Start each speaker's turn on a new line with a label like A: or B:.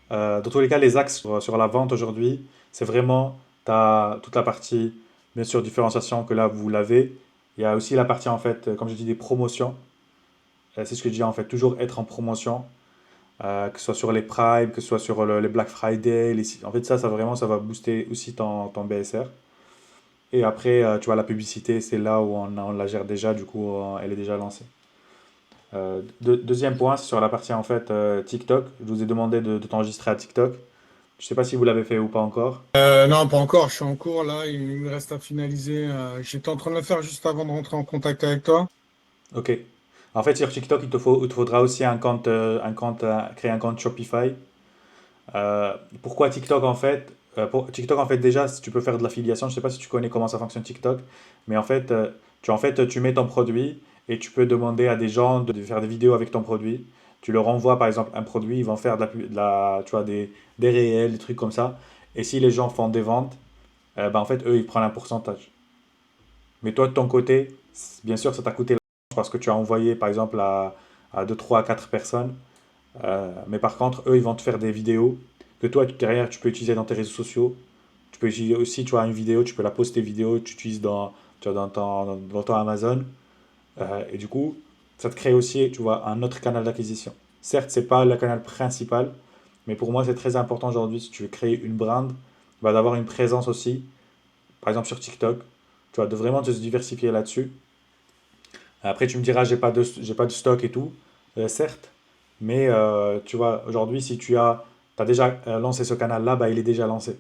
A: Dans tous les cas, les axes sur la vente aujourd'hui, c'est vraiment, tu as toute la partie, bien sûr, différenciation que là, vous l'avez. Il y a aussi la partie, en fait, comme je dis, des promotions. C'est ce que je dis, en fait, toujours être en promotion, que ce soit sur les Prime, que ce soit sur les Black Friday. En fait, ça vraiment, ça va booster aussi ton BSR. Et après, tu vois, la publicité, c'est là où on la gère déjà, du coup, elle est déjà lancée. Deuxième point, c'est sur la partie, en fait, TikTok. Je vous ai demandé de t'enregistrer à TikTok. Je sais pas si vous l'avez fait ou pas encore.
B: Non, pas encore. Je suis en cours là. Il me reste à finaliser. J'étais en train de le faire juste avant de rentrer en contact avec toi.
A: Ok. En fait, sur TikTok, il te faudra aussi créer un compte Shopify. Pourquoi TikTok en fait? Pour TikTok en fait déjà, si tu peux faire de l'affiliation. Je sais pas si tu connais comment ça fonctionne TikTok, mais tu mets ton produit et tu peux demander à des gens de faire des vidéos avec ton produit. Tu leur envoies par exemple un produit, ils vont faire tu vois, des réels, des trucs comme ça. Et si les gens font des ventes, en fait eux ils prennent un pourcentage. Mais toi, de ton côté, bien sûr, ça t'a coûté l'argent parce que tu as envoyé, par exemple, à 2, 3, 4 personnes. Mais par contre, eux, ils vont te faire des vidéos que toi, derrière, tu peux utiliser dans tes réseaux sociaux. Tu peux utiliser aussi, tu as une vidéo, tu peux la poster vidéo, tu utilises tu vois, dans ton Amazon. Et du coup, ça te crée aussi, tu vois, un autre canal d'acquisition. Certes, c'est pas le canal principal, mais pour moi, c'est très important aujourd'hui, si tu veux créer une brand, bah, d'avoir une présence aussi, par exemple sur TikTok, tu vois, de vraiment te diversifier là-dessus. Après, tu me diras, j'ai pas de stock et tout, certes, mais tu vois, aujourd'hui, si t'as déjà lancé ce canal-là, bah, il est déjà lancé.